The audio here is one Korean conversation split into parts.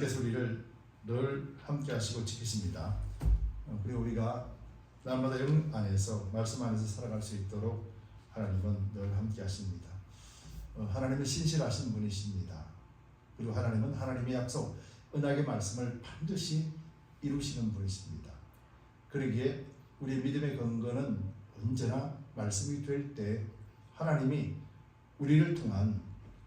하나님께서 우리를 늘 함께 하시고 지키십니다. 그리고 우리가 날마다 영 안에서 말씀 안에서 살아갈 수 있도록 하나님은 늘 함께 하십니다. 하나님은 신실하신 분이십니다. 그리고 하나님은 하나님의 약속, 언약의 말씀을 반드시 이루시는 분이십니다. 그러기에 우리의 믿음의 근거는 언제나 말씀이 될 때 하나님이 우리를 통한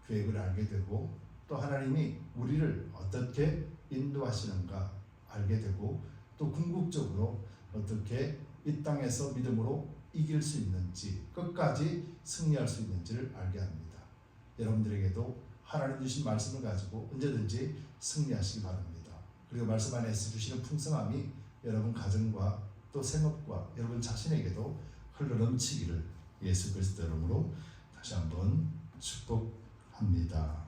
계획을 알게 되고 또 하나님이 우리를 어떻게 인도하시는가 알게 되고 또 궁극적으로 어떻게 이 땅에서 믿음으로 이길 수 있는지 끝까지 승리할 수 있는지를 알게 합니다. 여러분들에게도 하나님 주신 말씀을 가지고 언제든지 승리하시기 바랍니다. 그리고 말씀 안에서 주시는 풍성함이 여러분 가정과 또 생업과 여러분 자신에게도 흘러넘치기를 예수 그리스도 이름으로 다시 한번 축복합니다.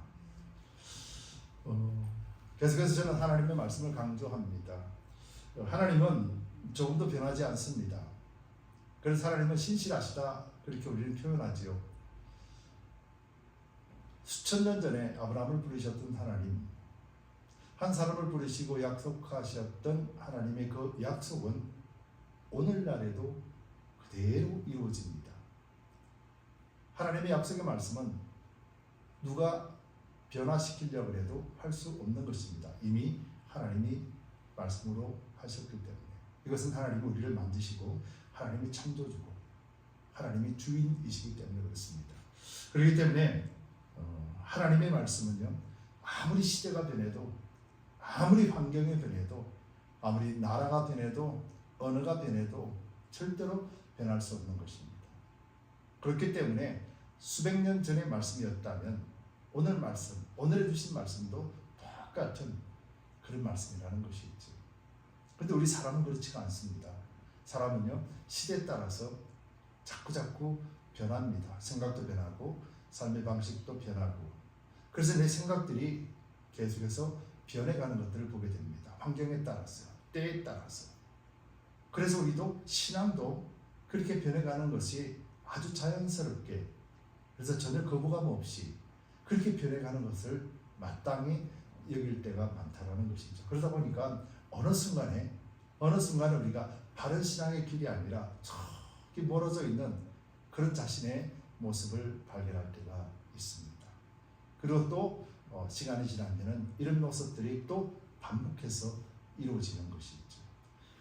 계속해서 저는 하나님의 말씀을 강조합니다. 하나님은 조금도 변하지 않습니다. 그래서 하나님은 신실하시다 그렇게 우리는 표현하지요. 수천 년 전에 아브라함을 부르셨던 하나님, 한 사람을 부르시고 약속하셨던 하나님의 그 약속은 오늘날에도 그대로 이루어집니다. 하나님의 약속의 말씀은 누가 변화시키려고 해도 할 수 없는 것입니다. 이미 하나님이 말씀으로 하셨기 때문에. 이것은 하나님이 우리를 만드시고 하나님이 창조주고 하나님이 주인이시기 때문에 그렇습니다. 그렇기 때문에 하나님의 말씀은요, 아무리 시대가 변해도 아무리 환경이 변해도 아무리 나라가 변해도 언어가 변해도 절대로 변할 수 없는 것입니다. 그렇기 때문에 수백 년 전의 말씀이었다면 오늘 말씀, 오늘에 주신 말씀도 똑같은 그런 말씀이라는 것이죠. 그런데 우리 사람은 그렇지가 않습니다. 사람은요, 시대에 따라서 자꾸 변합니다. 생각도 변하고 삶의 방식도 변하고, 그래서 내 생각들이 계속해서 변해가는 것들을 보게 됩니다. 환경에 따라서, 때에 따라서. 그래서 우리도 신앙도 그렇게 변해가는 것이 아주 자연스럽게, 그래서 전혀 거부감 없이 그렇게 변해가는 것을 마땅히 여길 때가 많다라는 것이죠. 그러다 보니까 어느 순간에 우리가 바른 신앙의 길이 아니라 저기 멀어져 있는 그런 자신의 모습을 발견할 때가 있습니다. 그리고 또 시간이 지나면은 이런 모습들이 또 반복해서 이루어지는 것이죠.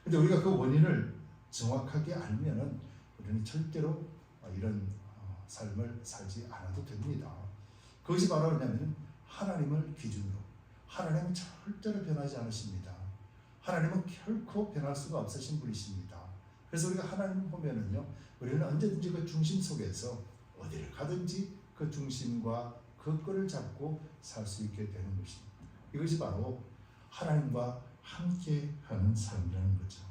근데 우리가 그 원인을 정확하게 알면은 우리는 절대로 이런 삶을 살지 않아도 됩니다. 그것이 바로 뭐냐면 하나님을 기준으로, 하나님은 절대로 변하지 않으십니다. 하나님은 결코 변할 수가 없으신 분이십니다. 그래서 우리가 하나님을 보면은요, 우리는 언제든지 그 중심 속에서 어디를 가든지 그 중심과 그 끈을 잡고 살 수 있게 되는 것입니다. 이것이 바로 하나님과 함께하는 삶이라는 거죠.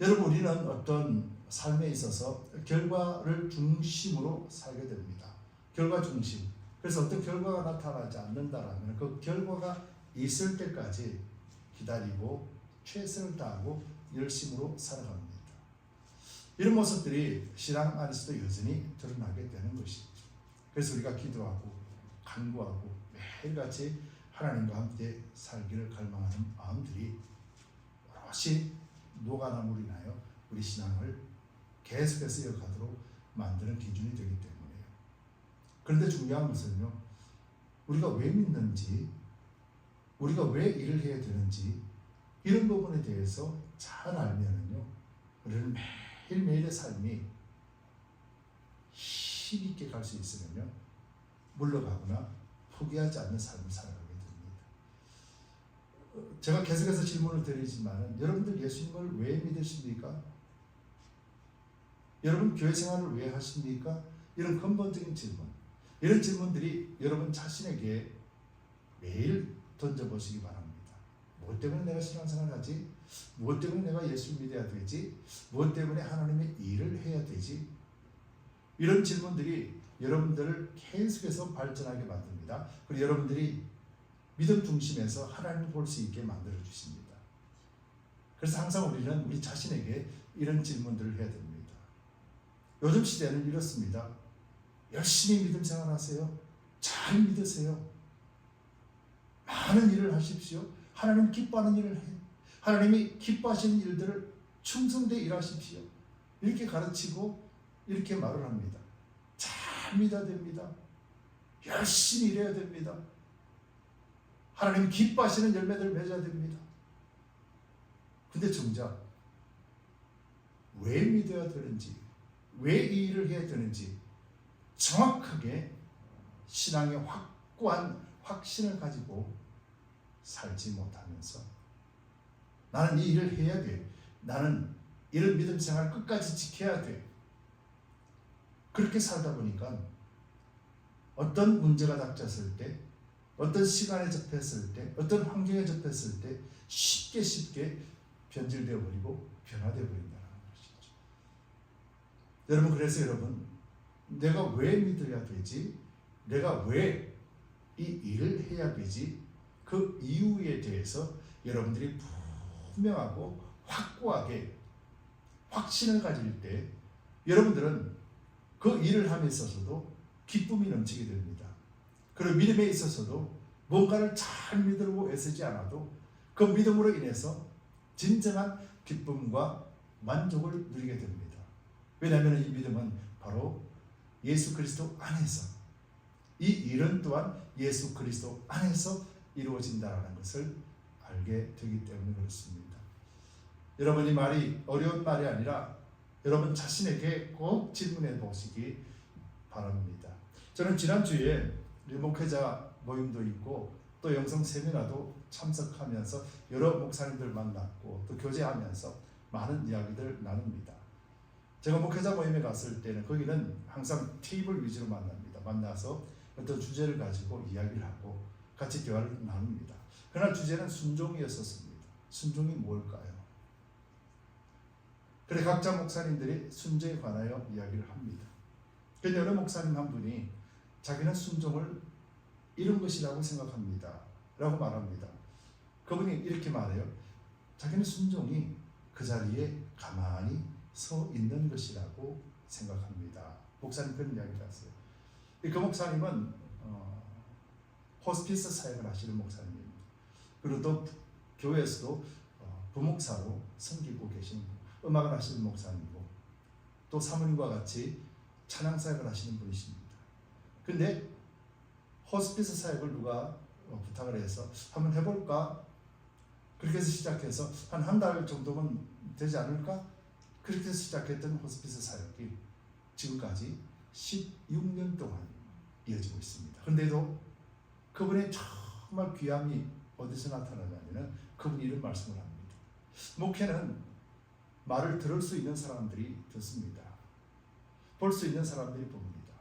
여러분, 우리는 어떤 삶에 있어서 결과를 중심으로 살게 됩니다. 결과 중심. 그래서 어떤 결과가 나타나지 않는다라면 그 결과가 있을 때까지 기다리고 최선을 다하고 열심으로 살아갑니다. 이런 모습들이 신앙 안에서도 여전히 드러나게 되는 것이죠. 그래서 우리가 기도하고 간구하고 매일같이 하나님과 함께 살기를 갈망하는 마음들이 오롯이 녹아나물이 나요 우리 신앙을 계속해서 이어가도록 만드는 기준이 되기 때문에요. 그런데 중요한 것은요, 우리가 왜 믿는지, 우리가 왜 일을 해야 되는지 이런 부분에 대해서 잘 알면은요, 우리는 매일매일의 삶이 힘있게 갈 수 있으면요, 물러가거나 포기하지 않는 삶을 살아가게 됩니다. 제가 계속해서 질문을 드리지만 여러분들 예수님을 왜 믿으십니까? 여러분 교회 생활을 왜 하십니까? 이런 근본적인 질문, 이런 질문들이 여러분 자신에게 매일 던져보시기 바랍니다. 무엇 때문에 내가 신앙생활을 하지? 무엇 때문에 내가 예수를 믿어야 되지? 무엇 때문에 하나님의 일을 해야 되지? 이런 질문들이 여러분들을 계속해서 발전하게 만듭니다. 그리고 여러분들이 믿음 중심에서 하나님을 볼 수 있게 만들어 주십니다. 그래서 항상 우리는 우리 자신에게 이런 질문들을 해야 됩니다. 요즘 시대는 이렇습니다. 열심히 믿음 생활하세요. 잘 믿으세요. 많은 일을 하십시오. 하나님 기뻐하는 일을 해. 하나님이 기뻐하시는 일들을 충성되게 일하십시오. 이렇게 가르치고 이렇게 말을 합니다. 잘 믿어야 됩니다. 열심히 일해야 됩니다. 하나님 기뻐하시는 열매들을 맺어야 됩니다. 근데 정작 왜 믿어야 되는지, 왜 이 일을 해야 되는지 정확하게 신앙의 확고한 확신을 가지고 살지 못하면서 나는 이 일을 해야 돼. 나는 이런 믿음 생활을 끝까지 지켜야 돼. 그렇게 살다 보니까 어떤 문제가 닥쳤을 때, 어떤 시간에 접했을 때, 어떤 환경에 접했을 때 쉽게 변질되어 버리고 변화되어 버린다는 것이죠. 여러분, 그래서 여러분, 내가 왜 믿어야 되지? 내가 왜 이 일을 해야 되지? 그 이유에 대해서 여러분들이 분명하고 확고하게 확신을 가질 때 여러분들은 그 일을 함에 있어서도 기쁨이 넘치게 됩니다. 그리고 믿음에 있어서도 뭔가를 잘 믿으려고 애쓰지 않아도 그 믿음으로 인해서 진정한 기쁨과 만족을 누리게 됩니다. 왜냐하면 이 믿음은 바로 예수 그리스도 안에서, 이 일은 또한 예수 그리스도 안에서 이루어진다는 것을 알게 되기 때문에 그렇습니다. 여러분, 이 말이 어려운 말이 아니라 여러분 자신에게 꼭 질문해 보시기 바랍니다. 저는 지난주에 목회자 모임도 있고 또 영성 세미나도 참석하면서 여러 목사님들 만났고 또 교제하면서 많은 이야기들 나눕니다. 제가 목회자 모임에 갔을 때는 거기는 항상 테이블 위주로 만납니다. 만나서 어떤 주제를 가지고 이야기를 하고 같이 대화를 나눕니다. 그날 주제는 순종이었었습니다. 순종이 뭘까요? 그래 각자 목사님들이 순종에 관하여 이야기를 합니다. 그런데 어느 목사님 한 분이 자기는 순종을 이런 것이라고 생각합니다 라고 말합니다. 그분이 이렇게 말해요. 자기는 순종이 그 자리에 가만히 서 있는 것이라고 생각합니다. 목사님 그런 이야기를 하세요. 그 목사님은 호스피스 사역을 하시는 목사님입니다. 그리고 또 교회에서도 부목사로 섬기고 계신 음악을 하시는 목사님이고 또 사모님과 같이 찬양 사역을 하시는 분이십니다. 근데 호스피스 사역을 누가 부탁을 해서 한번 해볼까? 그렇게 해서 시작해서 한 달 정도면 되지 않을까? 그렇게 해서 시작했던 호스피스 사역이 지금까지 16년 동안 이어지고 있습니다. 그런데도 그분의 정말 귀함이 어디서 나타나냐면 그분이 이런 말씀을 합니다. 목회는 말을 들을 수 있는 사람들이 듣습니다. 볼 수 있는 사람들이 봅니다.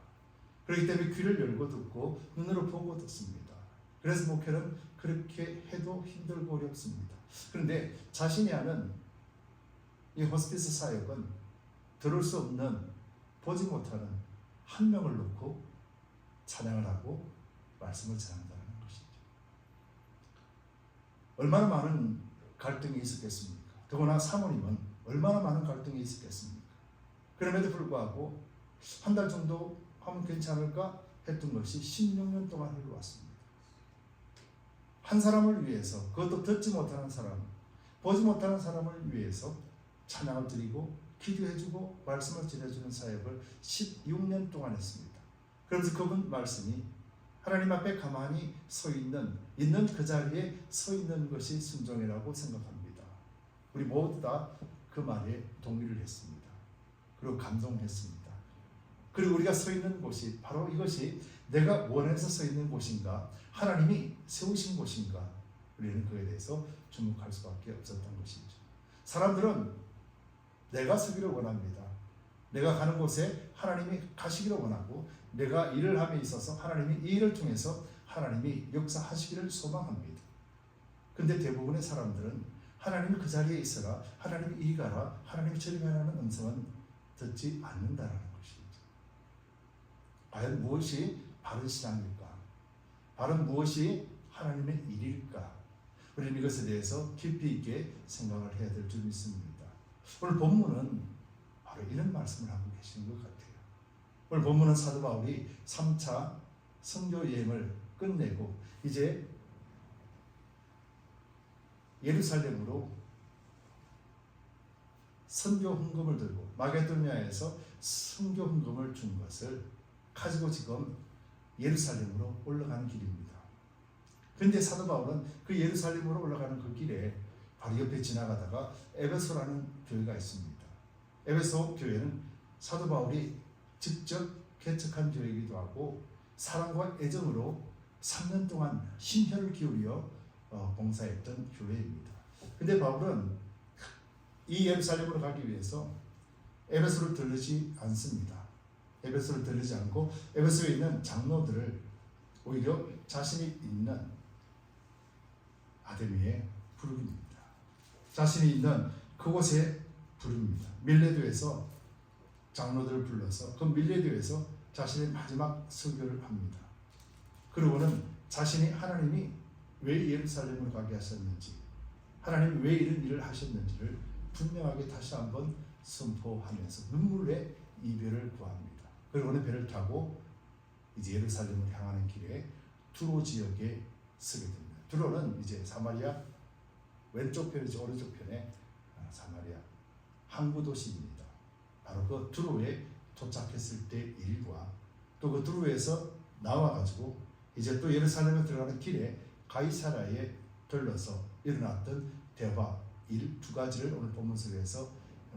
그렇기 때문에 귀를 열고 듣고 눈으로 보고 듣습니다. 그래서 목회는 그렇게 해도 힘들고 어렵습니다. 그런데 자신이 하는 이 호스피스 사역은 들을 수 없는, 보지 못하는 한 명을 놓고 찬양을 하고 말씀을 전한다는 것이죠. 얼마나 많은 갈등이 있었겠습니까? 더구나 사모님은 얼마나 많은 갈등이 있었겠습니까? 그럼에도 불구하고 한 달 정도 하면 괜찮을까 했던 것이 16년 동안 흘러왔습니다. 한 사람을 위해서, 그것도 듣지 못하는 사람, 보지 못하는 사람을 위해서 찬양을 드리고 기도해주고 말씀을 전해주는 사역을 16년 동안 했습니다. 그러면서 그분 말씀이 하나님 앞에 가만히 서 있는 그 자리에 서 있는 것이 순종이라고 생각합니다. 우리 모두 다 그 말에 동의를 했습니다. 그리고 감동했습니다. 그리고 우리가 서 있는 곳이 바로 이것이 내가 원해서 서 있는 곳인가, 하나님이 세우신 곳인가, 우리는 그에 대해서 주목할 수밖에 없었던 것이죠. 사람들은 내가 서기를 원합니다. 내가 가는 곳에 하나님이 가시기를 원하고 내가 일을 함에 있어서 하나님이 이 일을 통해서 하나님이 역사하시기를 소망합니다. 근데 대부분의 사람들은 하나님이 그 자리에 있어라, 하나님이 이리 가라, 하나님이 저리 가라는 음성은 듣지 않는다라는 것이죠. 과연 무엇이 바른 신앙일까? 바른 무엇이 하나님의 일일까? 우리는 이것에 대해서 깊이 있게 생각을 해야 될 줄 믿습니다. 오늘 본문은 바로 이런 말씀을 하고 계시는 것 같아요. 오늘 본문은 사도 바울이 3차 선교 여행을 끝내고 이제 예루살렘으로 선교 헌금을 들고 마게도냐에서 선교 헌금을 준 것을 가지고 지금 예루살렘으로 올라가는 길입니다. 그런데 사도 바울은 그 예루살렘으로 올라가는 그 길에 바로 옆에 지나가다가 에베소라는 교회가 있습니다. 에베소 교회는 사도 바울이 직접 개척한 교회이기도 하고 사랑과 애정으로 3년 동안 심혈을 기울여 봉사했던 교회입니다. 근데 바울은 이 예루살렘으로 가기 위해서 에베소를 들르지 않습니다. 에베소를 들르지 않고 에베소에 있는 장로들을 오히려 자신이 있는 아데미에 부릅니다. 자신이 있는 그곳에 부릅니다. 밀레도에서 장로들을 불러서 그 밀레도에서 자신의 마지막 설교를 합니다. 그리고는 자신이 하나님이 왜 예루살렘으로 가게 하셨는지, 하나님이 왜 이런 일을 하셨는지를 분명하게 다시 한번 선포하면서 눈물의 이별을 구합니다. 그리고는 배를 타고 이제 예루살렘을 향하는 길에 두로 지역에 서게 됩니다. 두로는 이제 사마리아 왼쪽 편이죠. 오른쪽 편에 사마리아 항구 도시입니다. 바로 그 두로에 도착했을 때 일과 또 그 두로에서 나와가지고 이제 또 예루살렘에 들어가는 길에 가이사라에 들러서 일어났던 대화 일 두 가지를 오늘 본문 속에서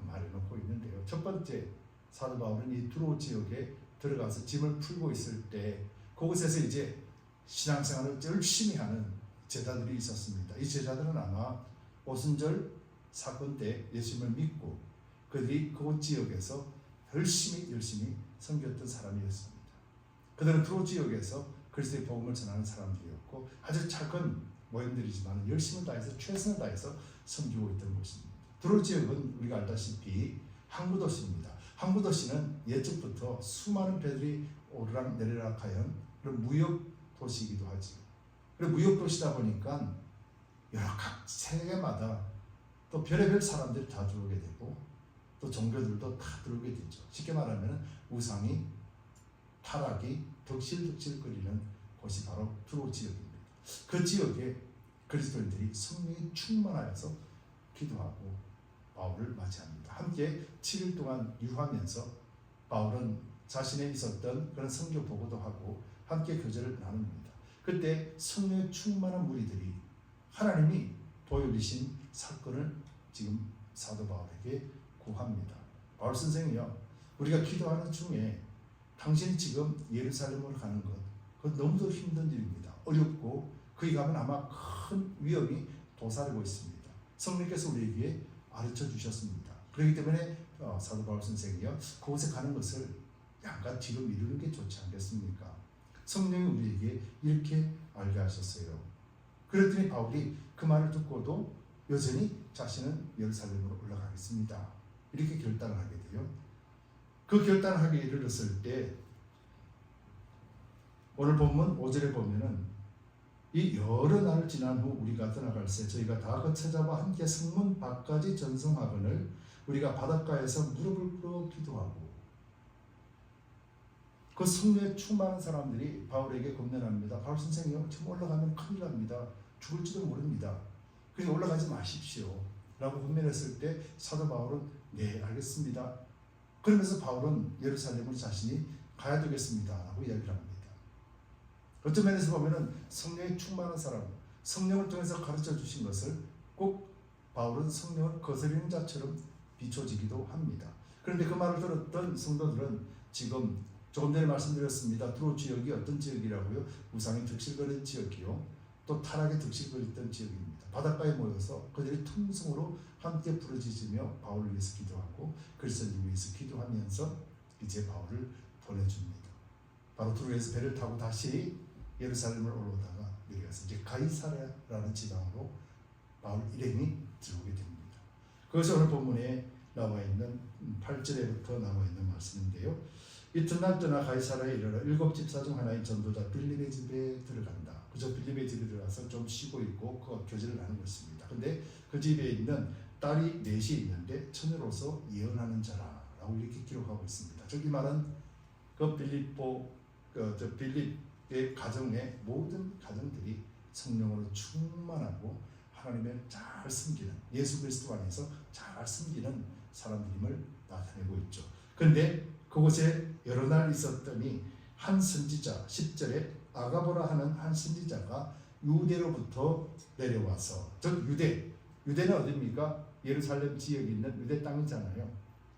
말해놓고 있는데요. 첫 번째, 사도 바울은 이 두로 지역에 들어가서 짐을 풀고 있을 때 그곳에서 이제 신앙생활을 열심히 하는 제자들이 있었습니다. 이 제자들은 아마 오순절 사건 때 예수님을 믿고 그들이 그곳 지역에서 열심히 섬겼던 사람이었습니다. 그들은 두로 지역에서 그리스도의 복음을 전하는 사람들이었고 아주 작은 모임들이지만 열심을 다해서 최선을 다해서 섬기고 있던 곳입니다. 두로 지역은 우리가 알다시피 항구도시입니다. 항구도시는 예적부터 수많은 배들이 오르락 내리락 하는 그런 무역 도시이기도 하죠. 그리고 무역 도시다 보니까 여러 각 세계마다 또 별의별 사람들이 다 들어오게 되고 또 종교들도 다 들어오게 되죠. 쉽게 말하면 우상이 타락이 덕실덕실거리는 곳이 바로 두로 지역입니다. 그 지역에 그리스도인들이 성령이 충만하여서 기도하고 바울을 맞이합니다. 함께 7일 동안 유하면서 바울은 자신에 있었던 그런 선교 보고도 하고 함께 교제를 나눕니다. 그때 성령의 충만한 무리들이 하나님이 보여주신 사건을 지금 사도 바울에게 구합니다. 바울 선생이요, 우리가 기도하는 중에 당신이 지금 예루살렘으로 가는 것, 그건 너무도 힘든 일입니다. 어렵고 거기 가면 아마 큰 위험이 도사리고 있습니다. 성령께서 우리에게 가르쳐 주셨습니다. 그렇기 때문에 사도 바울 선생이요, 그곳에 가는 것을 양가 뒤로 미루는 게 좋지 않겠습니까? 성령이 우리에게 이렇게 알게 하셨어요. 그랬더니 바울이 그 말을 듣고도 여전히 자신은 예루살렘으로 올라가겠습니다. 이렇게 결단을 하게 돼요. 그 결단을 하게 이르렀을 때 오늘 본문 5절에 보면은 이 여러 날을 지난 후 우리가 떠나갈새 저희가 다 그 처자와 함께 성문 밖까지 전송하거늘 우리가 바닷가에서 무릎을 꿇어 기도하고 그 성령에 충만한 사람들이 바울에게 권면합니다. 바울 선생님, 지금 올라가면 큰일 납니다. 죽을지도 모릅니다. 그래서 올라가지 마십시오 라고 권면했을 때 사도 바울은 네, 알겠습니다. 그러면서 바울은 예루살렘으로 자신이 가야 되겠습니다 라고 이야기를 합니다. 어떤 면에서 보면은 성령이 충만한 사람, 성령을 통해서 가르쳐 주신 것을 꼭 바울은 성령을 거스르는 자처럼 비춰지기도 합니다. 그런데 그 말을 들었던 성도들은 지금 조금 전에 말씀드렸습니다. 두로 지역이 어떤 지역이라고요? 우상이 득실거리는 지역이요, 또 타락에 득실거리던 지역입니다. 바닷가에 모여서 그들이 통성으로 함께 부르짖으며 바울을 위해서 기도하고 그리스도를 위해서 기도하면서 이제 바울을 보내줍니다. 바로 두로에서 배를 타고 다시 예루살렘을 올라오다가 여기 가서 이제 가이사랴라는 지방으로 바울 일행이 들어오게 됩니다. 그것이 오늘 본문에 나와 있는 8절에부터 나와 있는 말씀인데요. 이튿날 떠나 가이사랴에 이르러 7 집사 중 하나인 전도자 빌립의 집에 들어간다. 그저 빌립의 집에 들어가서 좀 쉬고 있고 그 교제를 하는 것입니다. 근데 그 집에 있는 딸이 넷이 있는데 처녀로서 예언하는 자라라고 이렇게 기록하고 있습니다. 저기 말은 그 빌립의 가정의 모든 가정들이 성령으로 충만하고 하나님을 잘 섬기는, 예수 그리스도 안에서 잘 섬기는 사람들임을 나타내고 있죠. 그런데 그곳에 여러 날 있었더니 한 선지자, 10절에 아가보라 하는 한 선지자가 유대로부터 내려와서, 즉 유대는 어디입니까? 예루살렘 지역에 있는 유대 땅이잖아요.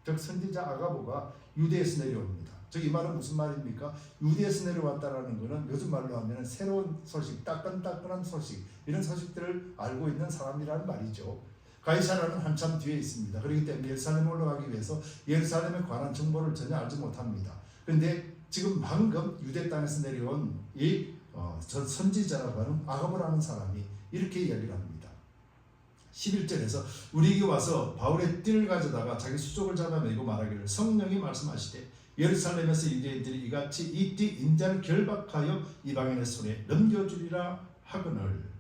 즉 선지자 아가보가 유대에서 내려옵니다. 즉 이 말은 무슨 말입니까? 유대에서 내려왔다라는 것은 요즘 말로 하면 새로운 소식, 따끈따끈한 소식, 이런 소식들을 알고 있는 사람이라는 말이죠. 가이사라는 한참 뒤에 있습니다. 그렇기 때문에 예루살렘에 올라가기 위해서 예루살렘에 관한 정보를 전혀 알지 못합니다. 그런데 지금 방금 유대 땅에서 내려온 이 선지자라고 하는 아가보라는 사람이 이렇게 이야기를 합니다. 11절에서 우리에게 와서 바울의 띠를 가져다가 자기 수족을 잡아매고 말하기를 성령이 말씀하시되 예루살렘에서 유대인들이 이같이 이 띠 인자를 결박하여 이방인의 손에 넘겨주리라 하거늘.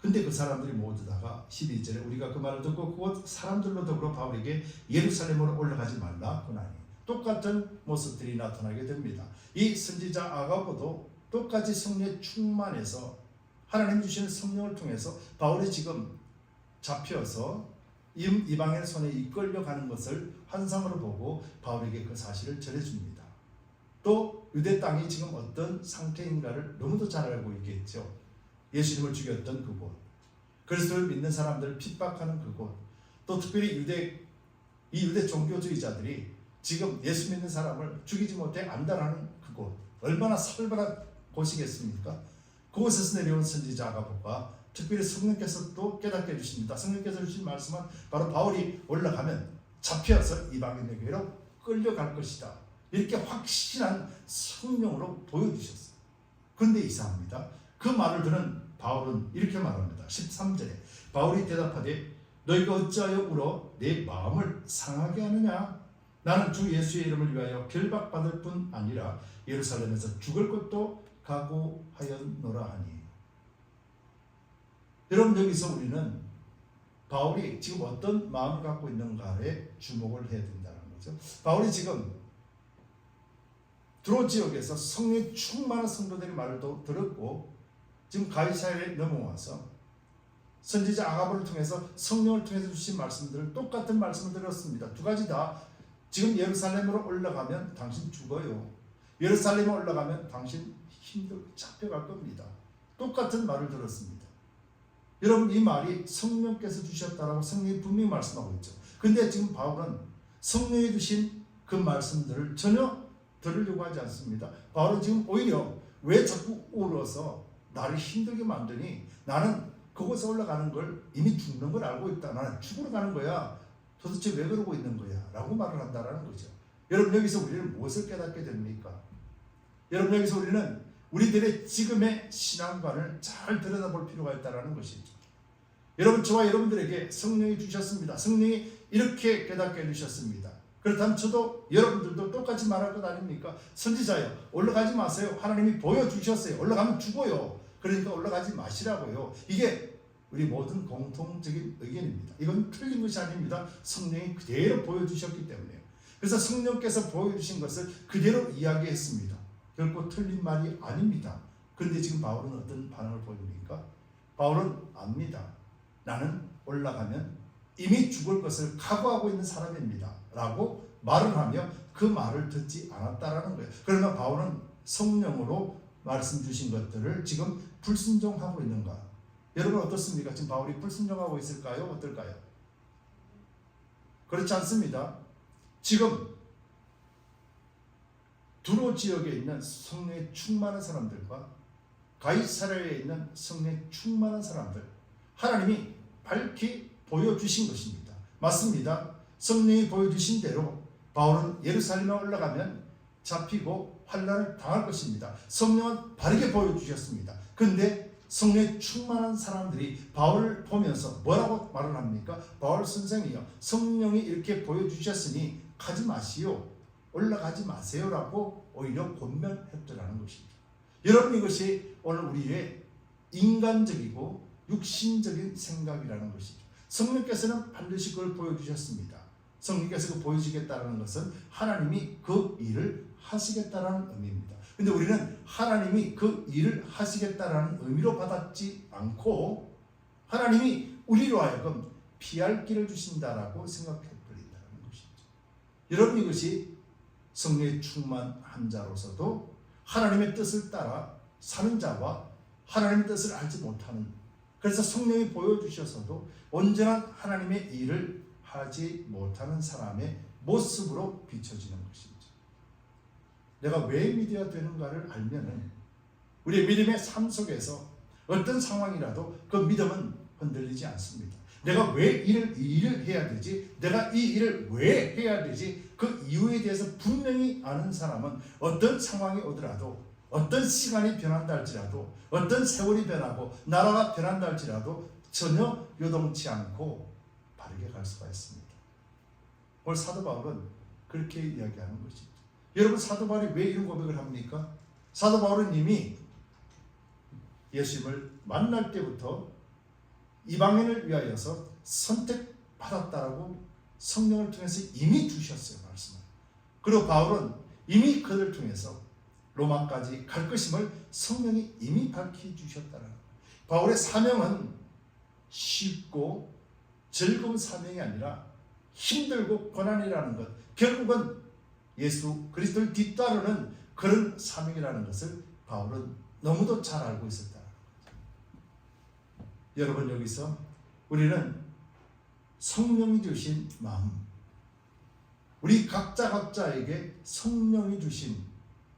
근데 그 사람들이 모두 다가 12절에 우리가 그 말을 듣고 그곳 사람들로 더불어 바울에게 예루살렘으로 올라가지 말라 하나니 똑같은 모습들이 나타나게 됩니다. 이 선지자 아가보도 똑같이 성령에 충만해서 하나님 주시는 성령을 통해서 바울이 지금 잡혀서 이방인의 손에 이끌려가는 것을 환상으로 보고 바울에게 그 사실을 전해줍니다. 또 유대 땅이 지금 어떤 상태인가를 너무도 잘 알고 있겠죠. 예수님을 죽였던 그곳, 그리스도를 믿는 사람들을 핍박하는 그곳, 또 특별히 유대 종교주의자들이 지금 예수 믿는 사람을 죽이지 못해 안달하는 그곳, 얼마나 살벌한 곳이겠습니까? 그곳에서 내려온 선지자 아가보가 특별히 성령께서 또 깨닫게 해주십니다. 성령께서 주신 말씀은 바로 바울이 올라가면 잡혀서 이방인의 교회로 끌려갈 것이다, 이렇게 확신한 성령으로 보여주셨어요. 그런데 이상합니다. 그 말을 들은 바울은 이렇게 말합니다. 13절에 바울이 대답하되 너희가 어찌하여 울어 내 마음을 상하게 하느냐? 나는 주 예수의 이름을 위하여 결박받을 뿐 아니라 예루살렘에서 죽을 것도 각오하였노라 하니. 여러분, 여기서 우리는 바울이 지금 어떤 마음을 갖고 있는가에 주목을 해야 된다는 거죠. 바울이 지금 드로 지역에서 성령의 충만한 성도들의 말을 들었고 지금 가이사랴에 넘어와서 선지자 아가보를 통해서 성령을 통해서 주신 말씀들을, 똑같은 말씀을 들었습니다. 두 가지 다 지금 예루살렘으로 올라가면 당신 죽어요. 예루살렘에 올라가면 당신 힘들게 잡혀갈 겁니다. 똑같은 말을 들었습니다. 여러분, 이 말이 성령께서 주셨다라고 성령이 분명히 말씀하고 있죠. 근데 지금 바울은 성령이 주신 그 말씀들을 전혀 들으려고 하지 않습니다. 바울은 지금 오히려 왜 자꾸 울어서 나를 힘들게 만드니? 나는 그곳에 올라가는 걸 이미 죽는 걸 알고 있다. 나는 죽으러 가는 거야. 도대체 왜 그러고 있는 거야? 라고 말을 한다는 거죠. 여러분, 여기서 우리는 무엇을 깨닫게 됩니까? 여러분, 여기서 우리는 우리들의 지금의 신앙관을 잘 들여다볼 필요가 있다는 것이죠. 여러분, 저와 여러분들에게 성령이 주셨습니다. 성령이 이렇게 깨닫게 해주셨습니다. 그렇다면 저도 여러분들도 똑같이 말할 것 아닙니까? 선지자요, 올라가지 마세요. 하나님이 보여주셨어요. 올라가면 죽어요. 그러니까 올라가지 마시라고요. 이게 우리 모든 공통적인 의견입니다. 이건 틀린 것이 아닙니다. 성령이 그대로 보여주셨기 때문에요. 그래서 성령께서 보여주신 것을 그대로 이야기했습니다. 결코 틀린 말이 아닙니다. 그런데 지금 바울은 어떤 반응을 보입니까? 바울은 압니다. 나는 올라가면 이미 죽을 것을 각오하고 있는 사람입니다. 라고 말을 하며 그 말을 듣지 않았다라는 거예요. 그러면 바울은 성령으로 말씀 주신 것들을 지금 불순종하고 있는가? 여러분, 어떻습니까? 지금 바울이 불순종하고 있을까요? 어떨까요? 그렇지 않습니다. 지금 두로 지역에 있는 성령에 충만한 사람들과 가이사랴에 있는 성령에 충만한 사람들, 하나님이 밝히 보여주신 것입니다. 맞습니다. 성령이 보여주신 대로 바울은 예루살렘에 올라가면 잡히고 환난을 당할 것입니다. 성령은 바르게 보여주셨습니다. 그런데 성령에 충만한 사람들이 바울을 보면서 뭐라고 말을 합니까? 바울 선생이요, 성령이 이렇게 보여주셨으니 가지 마시오, 올라가지 마세요라고 오히려 권면했더라는 것입니다. 여러분, 이것이 오늘 우리의 인간적이고 육신적인 생각이라는 것이죠. 성령께서는 반드시 그걸 보여주셨습니다. 성령께서 그 보여주겠다는 것은 하나님이 그 일을 하시겠다는 의미입니다. 근데 우리는 하나님이 그 일을 하시겠다는 의미로 받았지 않고 하나님이 우리로 하여금 피할 길을 주신다라고 생각해 버린다는 것이죠. 여러분, 이것이 성령의 충만한 자로서도 하나님의 뜻을 따라 사는 자와 하나님의 뜻을 알지 못하는, 그래서 성령이 보여주셔서도 온전한 하나님의 일을 하지 못하는 사람의 모습으로 비춰지는 것이죠. 내가 왜 믿어야 되는가를 알면은 우리의 믿음의 삶 속에서 어떤 상황이라도 그 믿음은 흔들리지 않습니다. 내가 왜 이 일을 해야 되지? 내가 이 일을 왜 해야 되지? 그 이유에 대해서 분명히 아는 사람은 어떤 상황이 오더라도, 어떤 시간이 변한다 할지라도, 어떤 세월이 변하고 나라가 변한다 할지라도 전혀 요동치 않고 바르게 갈 수가 있습니다. 오늘 사도 바울은 그렇게 이야기하는 것이죠. 여러분, 사도 바울이 왜 이런 고백을 합니까? 사도 바울은 이미 예수님을 만날 때부터 이방인을 위하여서 선택받았다라고 성령을 통해서 이미 주셨어요, 말씀을. 그리고 바울은 이미 그들을 통해서 로마까지 갈 것임을 성령이 이미 밝히 주셨다는 거예요. 바울의 사명은 쉽고 즐거운 사명이 아니라 힘들고 고난이라는 것, 결국은 예수 그리스도를 뒤따르는 그런 사명이라는 것을 바울은 너무도 잘 알고 있었다. 여러분, 여기서 우리는 성령이 주신 마음, 우리 각자에게 성령이 주신,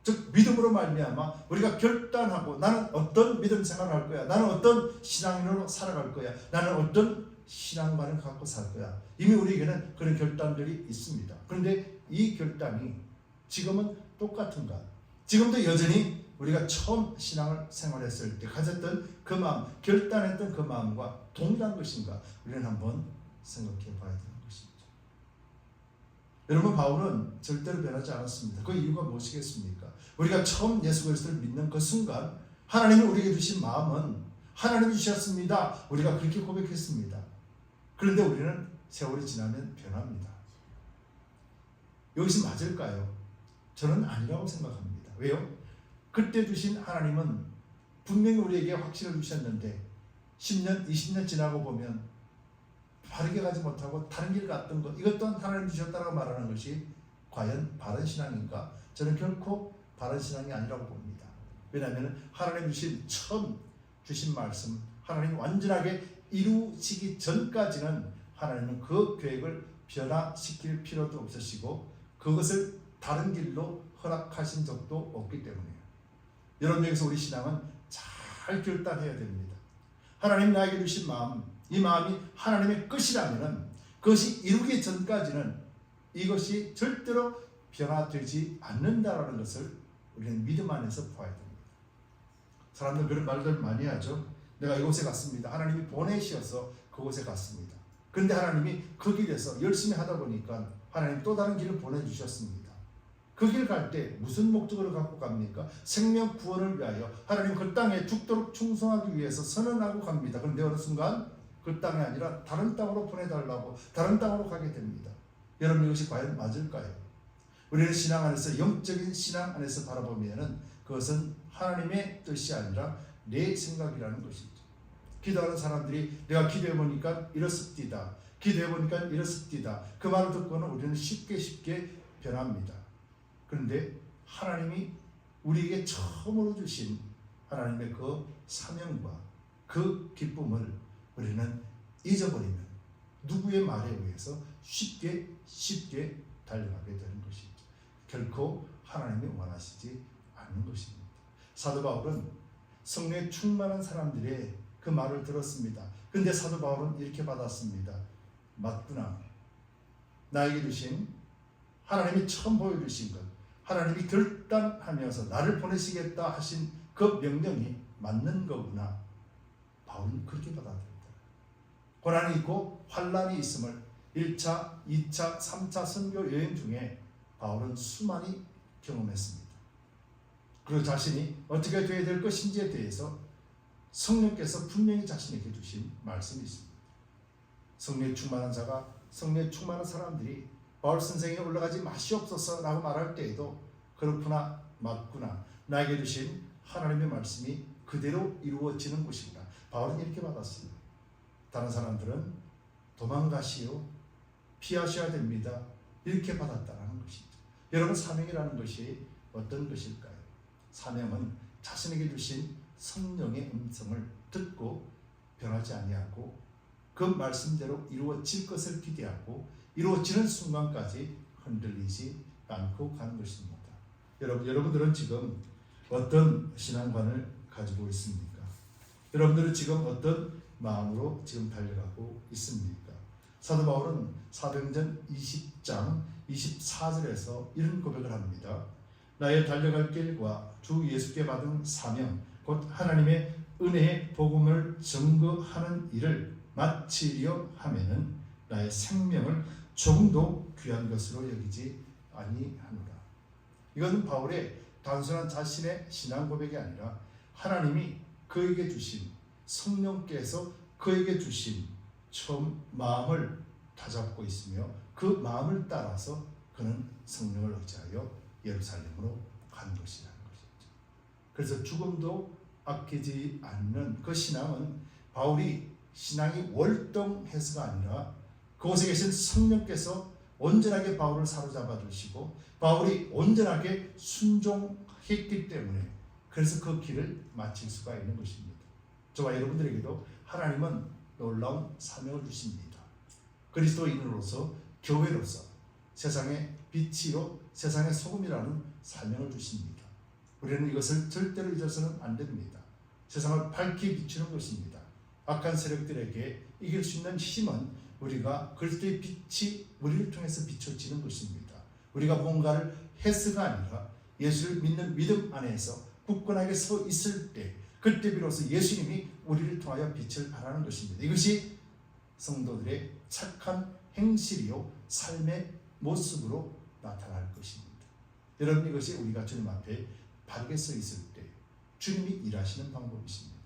즉 믿음으로 말미암아 우리가 결단하고 나는 어떤 믿음 생활을 할 거야, 나는 어떤 신앙인으로 살아갈 거야, 나는 어떤 신앙관을 갖고 살 거야. 이미 우리에게는 그런 결단들이 있습니다. 그런데 이 결단이 지금은 똑같은가? 지금도 여전히 우리가 처음 신앙을 생활했을 때 가졌던 그 마음, 결단했던 그 마음과 동일한 것인가? 우리는 한번 생각해 봐야 되는 것이죠. 여러분, 바울은 절대로 변하지 않았습니다. 그 이유가 무엇이겠습니까? 우리가 처음 예수 그리스도를 믿는 그 순간 하나님이 우리에게 주신 마음은 하나님이 주셨습니다. 우리가 그렇게 고백했습니다. 그런데 우리는 세월이 지나면 변합니다. 여기서 맞을까요? 저는 아니라고 생각합니다. 왜요? 그때 주신 하나님은 분명히 우리에게 확신을 주셨는데 10년, 20년 지나고 보면 바르게 가지 못하고 다른 길 갔던 것, 이것 또한 하나님 주셨다고 말하는 것이 과연 바른 신앙인가? 저는 결코 바른 신앙이 아니라고 봅니다. 왜냐하면 하나님 처음 주신 말씀, 하나님 완전하게 이루시기 전까지는 하나님은 그 계획을 변화시킬 필요도 없으시고 그것을 다른 길로 허락하신 적도 없기 때문이에요. 여러분, 여기서 우리 신앙은 잘 결단해야 됩니다. 하나님 나에게 주신 마음, 이 마음이 하나님의 끝이라면 그것이 이루기 전까지는 이것이 절대로 변화되지 않는다라는 것을 우리는 믿음 안에서 봐야 됩니다. 사람들 그런 말들 많이 하죠. 내가 이곳에 갔습니다. 하나님이 보내셔서 그곳에 갔습니다. 그런데 하나님이 그 길에서 열심히 하다 보니까 하나님 또 다른 길을 보내주셨습니다. 그 길 갈 때 무슨 목적으로 갖고 갑니까? 생명 구원을 위하여 하나님 그 땅에 죽도록 충성하기 위해서 선언하고 갑니다. 그런데 어느 순간 그 땅이 아니라 다른 땅으로 보내달라고 다른 땅으로 가게 됩니다. 여러분, 이것이 과연 맞을까요? 우리는 신앙 안에서, 영적인 신앙 안에서 바라보면 그것은 하나님의 뜻이 아니라 내 생각이라는 것이죠. 기도하는 사람들이 내가 기도해보니까 이렇습니다, 기도해보니까 이렇습니다, 그 말을 듣고는 우리는 쉽게 변합니다. 그런데 하나님이 우리에게 처음으로 주신 하나님의 그 사명과 그 기쁨을 우리는 잊어버리면 누구의 말에 의해서 쉽게 달려가게 되는 것이죠. 결코 하나님이 원하시지 않는 것입니다. 사도 바울은 성령에 충만한 사람들의 그 말을 들었습니다. 그런데 사도 바울은 이렇게 받았습니다. 맞구나. 나에게 주신, 하나님이 처음 보여주신 것, 하나님이 결단하면서 나를 보내시겠다 하신 그 명령이 맞는 거구나. 바울은 그렇게 받아들였다. 고난이 있고 환난이 있음을 1차, 2차, 3차 선교 여행 중에 바울은 수많이 경험했습니다. 그리고 자신이 어떻게 되어야 될 것인지에 대해서 성령께서 분명히 자신에게 주신 말씀이 있습니다. 성령에 충만한 자가, 성령에 충만한 사람들이 바울 선생에 올라가지 마시옵소서 라고 말할 때에도 그렇구나, 맞구나, 나에게 주신 하나님의 말씀이 그대로 이루어지는 것이구나. 바울은 이렇게 받았습니다. 다른 사람들은 도망가시오, 피하셔야 됩니다, 이렇게 받았다는 것이죠. 여러분, 사명이라는 것이 어떤 것일까요? 사명은 자신에게 주신 성령의 음성을 듣고 변하지 아니하고 그 말씀대로 이루어질 것을 기대하고 이루어지는 순간까지 흔들리지 않고 가는 것입니다. 여러분들은 지금 어떤 신앙관을 가지고 있습니까? 여러분들은 지금 어떤 마음으로 지금 달려가고 있습니까? 사도 바울은 사도행전 20장 24절에서 이런 고백을 합니다. 나의 달려갈 길과 주 예수께 받은 사명 곧 하나님의 은혜의 복음을 증거하는 일을 마치려 하면은 나의 생명을 조금도 귀한 것으로 여기지 아니하노라. 이것은 바울의 단순한 자신의 신앙 고백이 아니라 하나님이 그에게 주신, 성령께서 그에게 주신 처음 마음을 다잡고 있으며 그 마음을 따라서 그는 성령을 의지하여 예루살렘으로 간 것이라는 것이죠. 그래서 죽음도 아끼지 않는 그 신앙은 바울이 신앙이 월등해서가 아니라 그곳에 계신 성령께서 온전하게 바울을 사로잡아 주시고 바울이 온전하게 순종했기 때문에 그래서 그 길을 마칠 수가 있는 것입니다. 저와 여러분들에게도 하나님은 놀라운 사명을 주십니다. 그리스도인으로서, 교회로서 세상의 빛이로 세상의 소금이라는 사명을 주십니다. 우리는 이것을 절대로 잊어서는 안 됩니다. 세상을 밝게 비추는 것입니다. 악한 세력들에게 이길 수 있는 힘은 우리가 그리스도의 빛이 우리를 통해서 비춰지는 것입니다. 우리가 뭔가를 해서가 아니라 예수를 믿는 믿음 안에서 굳건하게 서 있을 때 그때 비로소 예수님이 우리를 통하여 빛을 발하는 것입니다. 이것이 성도들의 착한 행실이요 삶의 모습으로 나타날 것입니다. 여러분, 이것이 우리가 주님 앞에 바르게 서 있을 때 주님이 일하시는 방법이십니다.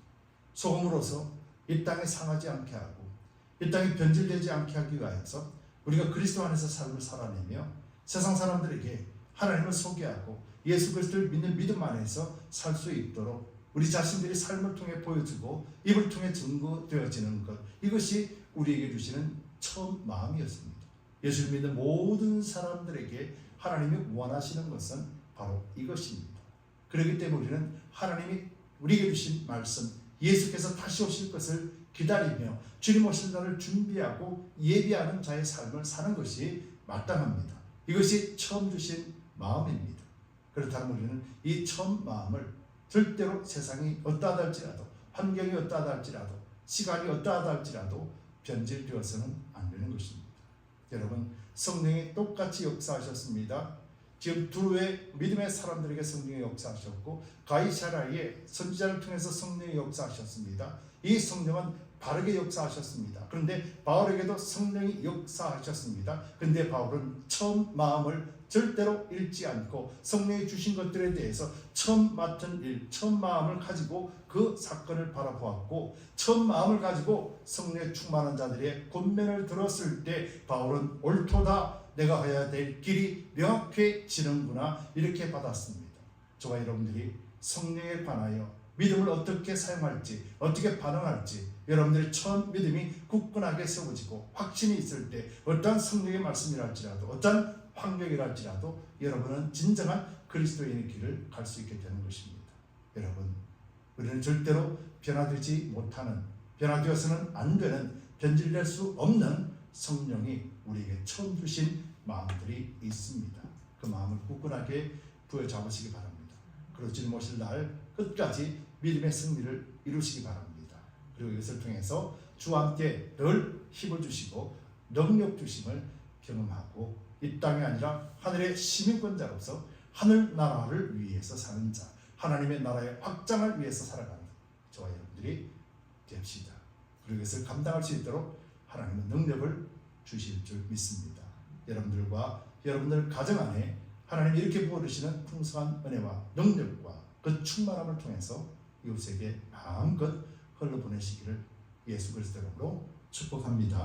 소금으로서 이 땅에 상하지 않게 하고 이 땅에 변질되지 않게 하기 위하여서 우리가 그리스도 안에서 삶을 살아내며 세상 사람들에게 하나님을 소개하고 예수 그리스도를 믿는 믿음 안에서 살 수 있도록 우리 자신들이 삶을 통해 보여주고 입을 통해 증거되어지는 것, 이것이 우리에게 주시는 처음 마음이었습니다. 예수를 믿는 모든 사람들에게 하나님이 원하시는 것은 바로 이것입니다. 그렇기 때문에 우리는 하나님이 우리에게 주신 말씀, 예수께서 다시 오실 것을 기다리며 주님 오실 날을 준비하고 예비하는 자의 삶을 사는 것이 마땅합니다. 이것이 처음 주신 마음입니다. 그렇다면 우리는 이 처음 마음을 절대로 세상이 어떠하다 할지라도, 환경이 어떠하다 할지라도, 시간이 어떠하다 할지라도 변질되어서는 안 되는 것입니다. 여러분, 성령이 똑같이 역사하셨습니다. 지금 두루의 믿음의 사람들에게 성령이 역사하셨고 가이사라의 선지자를 통해서 성령이 역사하셨습니다. 이 성령은 바르게 역사하셨습니다. 그런데 바울에게도 성령이 역사하셨습니다. 그런데 바울은 처음 마음을 절대로 잃지 않고 성령이 주신 것들에 대해서 처음 맡은 일, 처음 마음을 가지고 그 사건을 바라보았고 처음 마음을 가지고 성령에 충만한 자들의 권면을 들었을 때 바울은 옳도다, 내가 해야 될 길이 명확해지는구나, 이렇게 받았습니다. 저와 여러분들이 성령에 관하여 믿음을 어떻게 사용할지, 어떻게 반응할지, 여러분들의 처음 믿음이 굳건하게 세워지고 확신이 있을 때 어떠한 성령의 말씀이랄지라도 어떠한 환경이랄지라도 여러분은 진정한 그리스도인의 길을 갈 수 있게 되는 것입니다. 여러분, 우리는 절대로 변화되지 못하는, 변화되어서는 안 되는, 변질될 수 없는 성령이 우리에게 처음 주신 마음들이 있습니다. 그 마음을 굳건하게 부여잡으시기 바랍니다. 그리고 주님 오실 날 끝까지 믿음의 승리를 이루시기 바랍니다. 그리고 이것을 통해서 주와 함께 늘 힘을 주시고 능력 주심을 경험하고 이 땅이 아니라 하늘의 시민권자로서 하늘나라를 위해서 사는 자, 하나님의 나라의 확장을 위해서 살아가는 저와 여러분들이 됩시다. 그리고 이것을 감당할 수 있도록 하나님은 능력을 주실 줄 믿습니다. 여러분들과 여러분들 가정 안에 하나님이 이렇게 부어주시는 풍성한 은혜와 능력과 그 충만함을 통해서 이웃에게 마음껏 흘러보내시기를 예수 그리스도로 축복합니다.